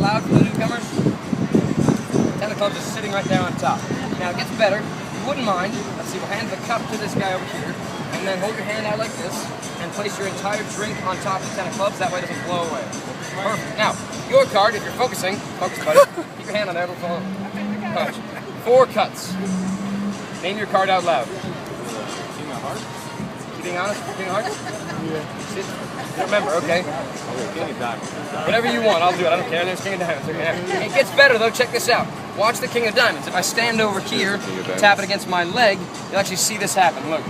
loud for the newcomers. Ten of clubs is sitting right there on top. Now it gets better. If you wouldn't mind, let's see, we'll hand the cup to this guy over here, and then hold your hand out like this, and place your entire drink on top of the ten of clubs, that way it doesn't blow away. Perfect. Now, your card, if you're focusing, focus buddy, keep your hand on there, it'll fall. Punch. 4 cuts. Name your card out loud. King of Hearts? You being honest? King of Hearts? Yeah. You remember, okay. King of Diamonds. Whatever you want, I'll do it. I don't care. There's King of Diamonds. Okay. It gets better though. Check this out. Watch the King of Diamonds. If I stand over here, tap it against my leg, you'll actually see this happen. Look.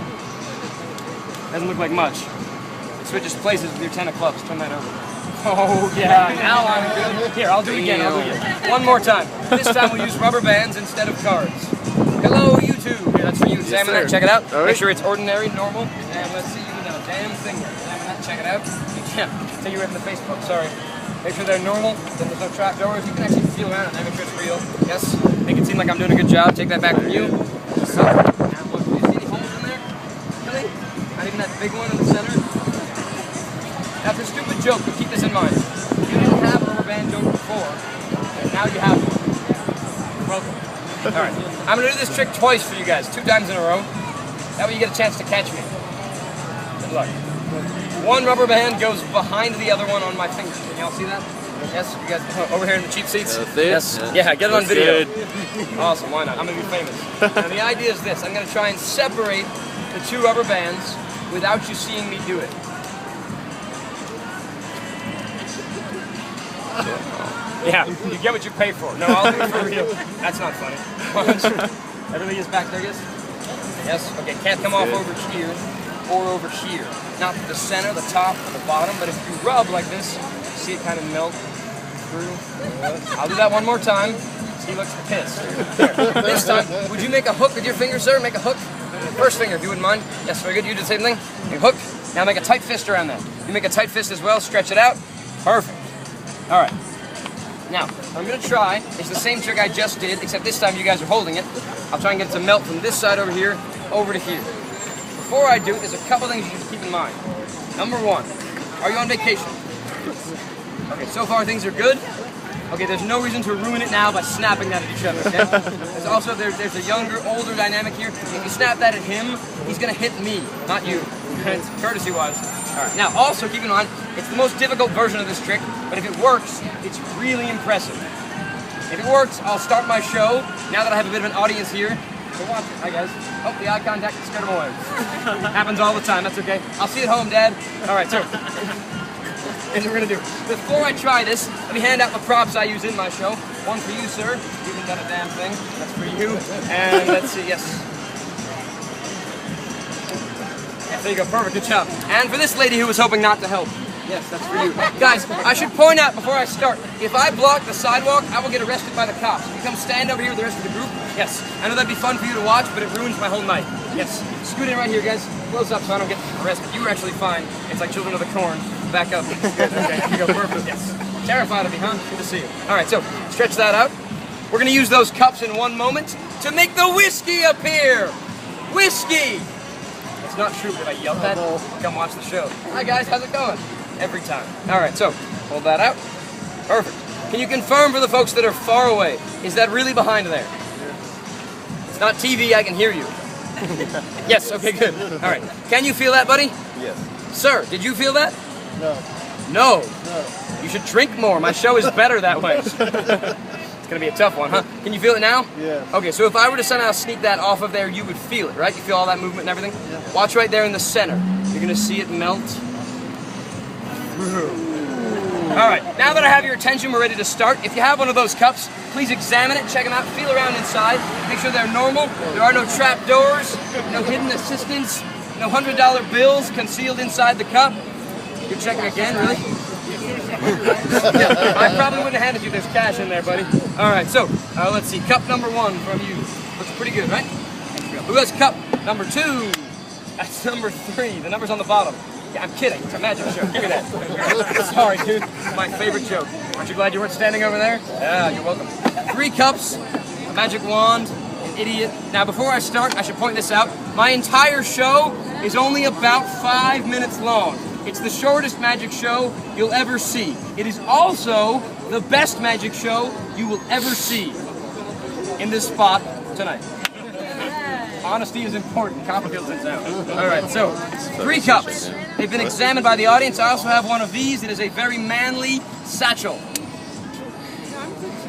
Doesn't look like much. It switches places with your 10 of clubs. Turn that over. Oh yeah. Now I'm good. Here, I'll do it again. I'll do it again. One more time. This time we'll use rubber bands instead of cards. Hello, YouTube. Here, that's for you. Examine that. Check it out. Right. Make sure it's ordinary, normal. And let's see you do that damn thing there. Examine that. Check it out. Yeah. Take you away from the Facebook. Sorry. Make sure they're normal. Then there's no trap doors. You can actually feel around it. Make sure it's real. Yes. Make it seem like I'm doing a good job. Take that back from you. So, and look. Do you see any holes in there? Really? Not even that big one in the center? That's a stupid joke, but keep this in mind. You didn't have a rubber band joke before, and now you have one. Welcome. Alright, I'm going to do this trick twice for you guys, 2 times in a row. That way you get a chance to catch me. Good luck. One rubber band goes behind the other one on my finger. Can y'all see that? Yes, you guys over here in the cheap seats? Yes. Yeah, get it on video. Awesome, why not? I'm going to be famous. Now the idea is this, I'm going to try and separate the 2 rubber bands without you seeing me do it. Yeah, you get what you pay for. No, I'll do it for real. That's not funny. Everybody is back there, yes? Yes? Okay, can't come off over here or over here. Not the center, the top, or the bottom, but if you rub like this, see it kind of melt through. I'll do that one more time. He looks pissed. There. This time, would you make a hook with your finger, sir? Make a hook. First finger, if you wouldn't mind. Yes, very good. You do the same thing. Make a hook. Now make a tight fist around that. You make a tight fist as well. Stretch it out. Perfect. All right. Now, what I'm going to try is the same trick I just did, except this time you guys are holding it. I'll try and get it to melt from this side over here, over to here. Before I do it, there's a couple things you should keep in mind. Number 1, are you on vacation? Okay, so far things are good. Okay, there's no reason to ruin it now by snapping that at each other, okay? There's also, there's a younger, older dynamic here. If you snap that at him, he's going to hit me, not you. It's courtesy-wise. All right. Now, also keep in mind, it's the most difficult version of this trick, but if it works, it's really impressive. If it works, I'll start my show, now that I have a bit of an audience here. So watch it. Hi, guys. Oh, the eye contact scared him away. Happens all the time, that's okay. I'll see you at home, Dad. All right, so, here's what we're going to do. Before I try this, let me hand out the props I use in my show. One for you, sir. You haven't done a damn thing. That's for you. And let's see, yes. There you go, perfect, good job. And for this lady who was hoping not to help. Yes, that's for you. Guys, I should point out before I start, if I block the sidewalk, I will get arrested by the cops. If you come stand over here with the rest of the group, yes. I know that'd be fun for you to watch, but it ruins my whole night. Yes, scoot in right here, guys. Close up so I don't get arrested. You were actually fine. It's like Children of the Corn. Back up. Good, okay, here you go, perfect, yes. Terrified of me, huh? Good to see you. All right, so stretch that out. We're gonna use those cups in one moment to make the whiskey appear. Whiskey! It's not true that I yelled that. Come watch the show. Hi guys, how's it going? Every time. All right, so hold that out. Perfect. Can you confirm for the folks that are far away, is that really behind there? It's not TV, I can hear you. Yes, okay, good. All right. Can you feel that, buddy? Yes. Sir, did you feel that? No. No. No. You should drink more. My show is better that way. It's going to be a tough one, huh? Can you feel it now? Yeah. Okay, so if I were to somehow sneak that off of there, you would feel it, right? You feel all that movement and everything? Yeah. Watch right there in the center. You're going to see it melt. All right, now that I have your attention, we're ready to start. If you have one of those cups, please examine it, check them out, feel around inside, make sure they're normal. There are no trap doors, no hidden assistants, no $100 bills concealed inside the cup. You're checking again, really? Yeah, I probably wouldn't have handed you this cash in there, buddy. All right, so let's see. Cup number 1 from you. Looks pretty good, right? Who has cup number 2? That's number 3. The number's on the bottom. Yeah, I'm kidding. It's a magic show. Give me that. Sorry, dude. It's my favorite joke. Aren't you glad you weren't standing over there? Yeah, you're welcome. 3 cups, a magic wand, an idiot. Now, before I start, I should point this out. My entire show is only about 5 minutes long. It's the shortest magic show you'll ever see. It is also the best magic show you will ever see in this spot tonight. Honesty is important. Copperfield's in town. All right, so 3 cups. They've been examined by the audience. I also have one of these. It is a very manly satchel.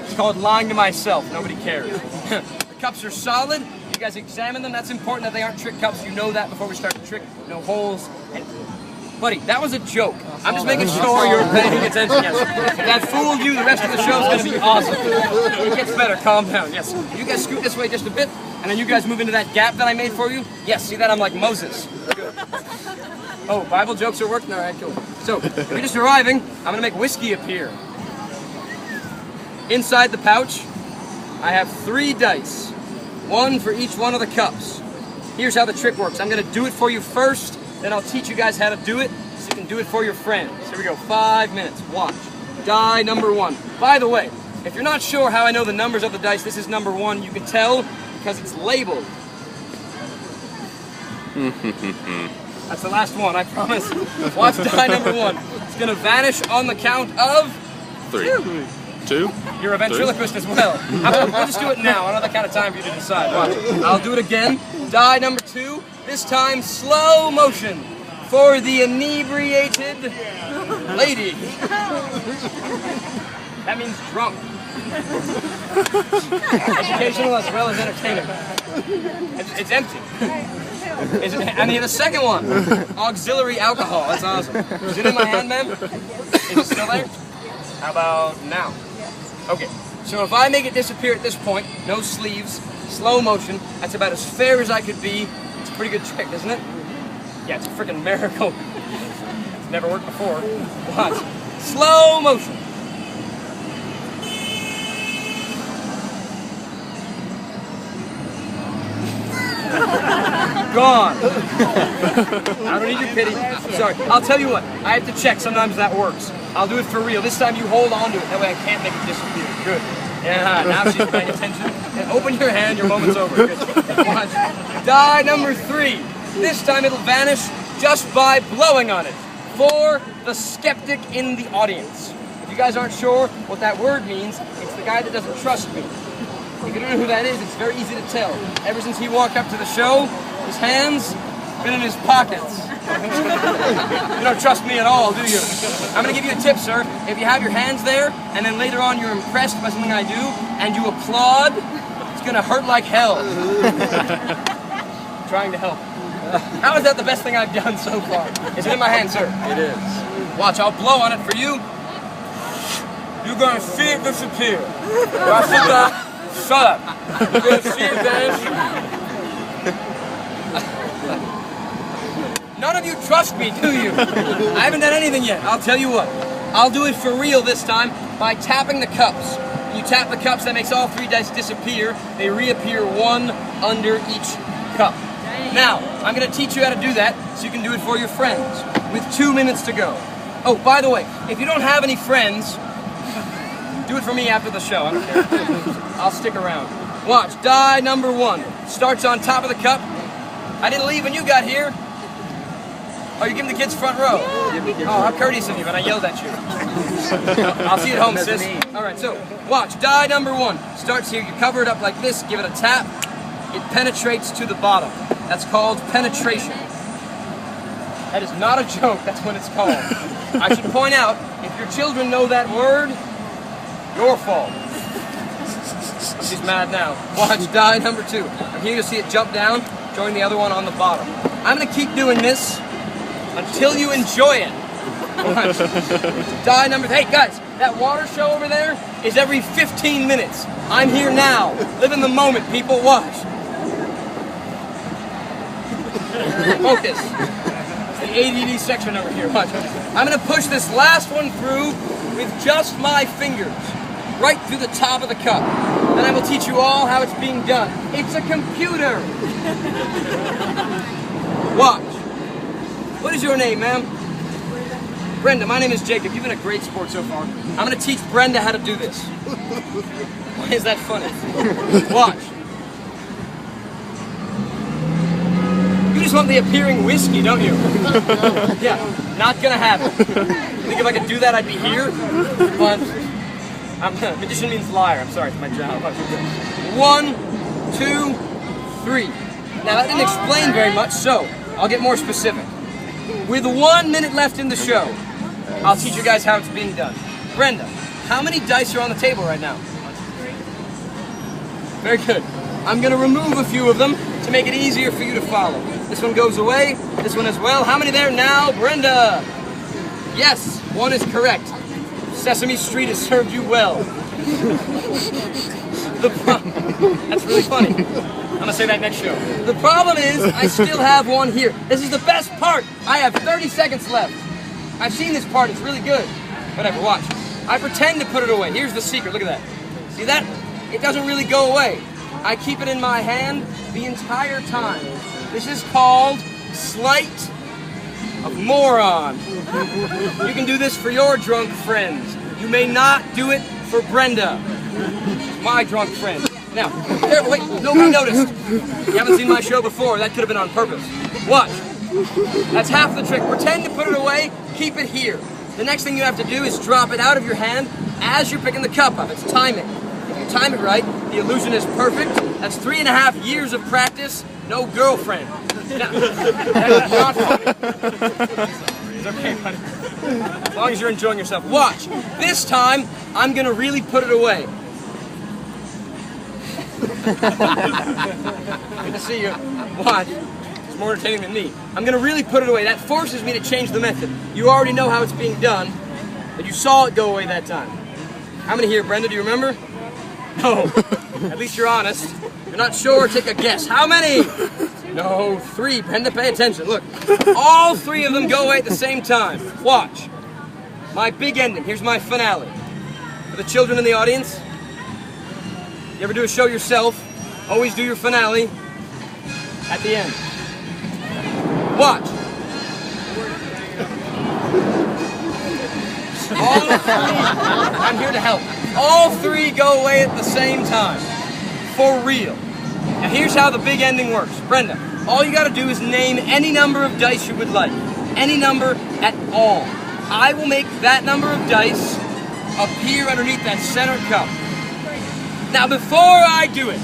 It's called Lying to Myself. Nobody cares. The cups are solid. You guys examine them. That's important that they aren't trick cups. You know that before we start the trick. No holes. And buddy, that was a joke. I'm just making sure you're paying attention. Yes. If that fooled you, the rest of the show is going to be awesome. It gets better. Calm down. Yes. You guys scoot this way just a bit, and then you guys move into that gap that I made for you. Yes. See that? I'm like Moses. Good. Oh, Bible jokes are working? All right, cool. So, if you're just arriving, I'm going to make whiskey appear. Inside the pouch, I have 3 dice. 1 for each one of the cups. Here's how the trick works. I'm going to do it for you first, then I'll teach you guys how to do it so you can do it for your friends. Here we go, 5 minutes. Watch. Die number 1. By the way, if you're not sure how I know the numbers of the dice, this is number 1. You can tell because it's labeled. That's the last one, I promise. Watch die number 1. It's going to vanish on the count of 3, 2. You're a ventriloquist as well. We'll just do it now. Another count of time for you to decide. Watch. I'll do it again. Die number 2. This time, slow motion for the inebriated lady. That means drunk. Educational as well as entertaining. It's empty. And the second one, auxiliary alcohol. That's awesome. Is it in my hand, ma'am? Is it still there? How about now? Okay, so if I make it disappear at this point, no sleeves, slow motion, that's about as fair as I could be. It's a pretty good trick, isn't it? Yeah, it's a freaking miracle. It's never worked before. Watch. Slow motion. Gone. I don't need your pity. I'm sorry. I'll tell you what. I have to check. Sometimes that works. I'll do it for real. This time you hold on to it. That way I can't make it disappear. Good. Yeah, now she's paying attention. And open your hand. Your moment's over. Good. Watch. Die number 3. This time it'll vanish just by blowing on it. For the skeptic in the audience. If you guys aren't sure what that word means, it's the guy that doesn't trust me. If you don't know who that is, it's very easy to tell. Ever since he walked up to the show, his hands been in his pockets. You don't trust me at all, do you? I'm going to give you a tip, sir. If you have your hands there, and then later on you're impressed by something I do, and you applaud, it's going to hurt like hell. Trying to help. How is that the best thing I've done so far? Is it in my hand, sir? It is. Watch, I'll blow on it for you. You're going to see it disappear. Shut up. You're going to see it vanish. None of you trust me, do you? I haven't done anything yet. I'll tell you what. I'll do it for real this time by tapping the cups. You tap the cups, that makes all 3 dice disappear. They reappear 1 under each cup. Now, I'm going to teach you how to do that so you can do it for your friends with 2 minutes to go. Oh, by the way, if you don't have any friends, do it for me after the show. I don't care. I'll stick around. Watch. Die number 1. Starts on top of the cup. I didn't leave when you got here. Oh, you're giving the kids front row. Oh, how courteous of you, but I yelled at you. I'll see you at home, sis. All right, so watch. Die number 1. Starts here. You cover it up like this. Give it a tap. It penetrates to the bottom. That's called penetration. That is not a joke. That's what it's called. I should point out, if your children know that word, your fault. She's mad now. Watch. Die number 2. And here you'll see it jump down, join the other one on the bottom. I'm going to keep doing this until you enjoy it. Watch. Die number... Hey, guys, that water show over there is every 15 minutes. I'm here now. Live in the moment, people. Watch. Focus. It's the ADD section over here. Watch. I'm going to push this last one through with just my fingers. Right through the top of the cup. Then I will teach you all how it's being done. It's a computer. Watch. What is your name, ma'am? Brenda. My name is Jacob. You've been a great sport so far. I'm going to teach Brenda how to do this. Why is that funny? Watch. You just want the appearing whiskey, don't you? Yeah, not going to happen. You think if I could do that, I'd be here? But Magician means liar. I'm sorry, it's my job. 1, 2, 3. Now that didn't explain very much, so I'll get more specific. With 1 minute left in the show, I'll teach you guys how it's being done. Brenda, how many dice are on the table right now? 3. Very good. I'm going to remove a few of them to make it easier for you to follow. This one goes away, this one as well. How many there now, Brenda? Yes, 1 is correct. Sesame Street has served you well. That's really funny. I'm going to say that next show. The problem is, I still have 1 here. This is the best part. I have 30 seconds left. I've seen this part. It's really good. Whatever, watch. I pretend to put it away. Here's the secret. Look at that. See that? It doesn't really go away. I keep it in my hand the entire time. This is called Sleight of Moron. You can do this for your drunk friends. You may not do it for Brenda, my drunk friend. Now, there, wait, nobody noticed. You haven't seen my show before. That could have been on purpose. Watch. That's half the trick. Pretend to put it away. Keep it here. The next thing you have to do is drop it out of your hand as you're picking the cup up. It's timing. If you time it right, the illusion is perfect. That's 3.5 years of practice. No girlfriend. Now, that's not funny. It's okay, buddy. As long as you're enjoying yourself. Watch. This time, I'm going to really put it away. Good to see you. Watch. It's more entertaining than me. I'm going to really put it away. That forces me to change the method. You already know how it's being done, but you saw it go away that time. How many here, Brenda? Do you remember? No. At least you're honest. If you're not sure, take a guess. How many? No, 3. Brenda, pay attention. Look. All 3 of them go away at the same time. Watch. My big ending. Here's my finale. For the children in the audience, you ever do a show yourself, always do your finale at the end. Watch. All 3, I'm here to help. All 3 go away at the same time. For real. Now here's how the big ending works. Brenda, all you gotta do is name any number of dice you would like. Any number at all. I will make that number of dice appear underneath that center cup. Now before I do it,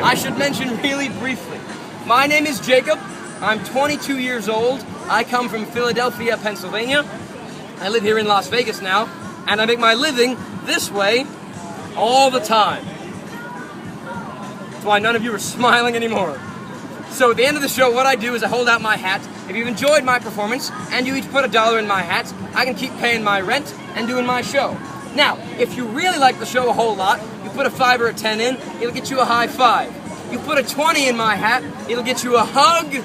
I should mention really briefly. My name is Jacob. I'm 22 years old. I come from Philadelphia, Pennsylvania. I live here in Las Vegas now, and I make my living this way all the time. That's why none of you are smiling anymore. So at the end of the show, what I do is I hold out my hat. If you've enjoyed my performance, and you each put $1 in my hat, I can keep paying my rent and doing my show. Now, if you really like the show a whole lot, you put a 5 or a 10 in, it'll get you a high five. You put a 20 in my hat, it'll get you a hug,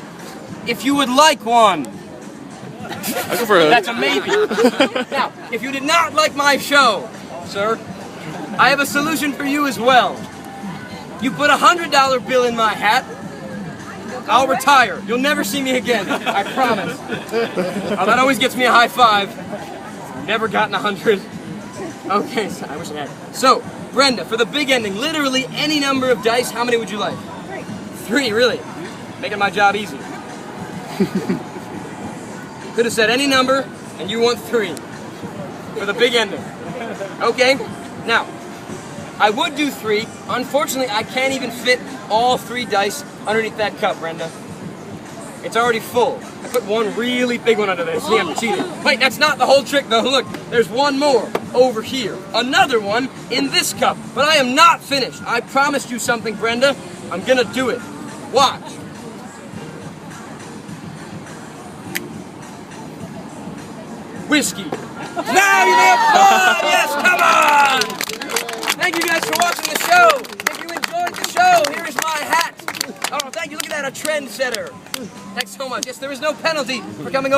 if you would like one. I'll go for a hug. That's a maybe. Now, if you did not like my show, sir, I have a solution for you as well. You put a $100 bill in my hat, I'll retire. You'll never see me again, I promise. Oh, that always gets me a high five. Never gotten 100. Okay, so I wish I had. So, Brenda, for the big ending, literally any number of dice, how many would you like? 3. 3, really? Making my job easy. Could have said any number, and you want 3. For the big ending. Okay? Now, I would do 3. Unfortunately, I can't even fit all 3 dice underneath that cup, Brenda. It's already full. I put one really big one under there. See, I'm cheating. Wait, that's not the whole trick, though. Look, there's one more over here. Another one in this cup. But I am not finished. I promised you something, Brenda. I'm gonna do it. Watch. Whiskey. Now you may applaud! Yes, come on! Thank you guys for watching the show. If you enjoyed the show, here is my hat. Oh, thank you. Look at that, a trendsetter. Thanks so much. Yes, there is no penalty for coming over.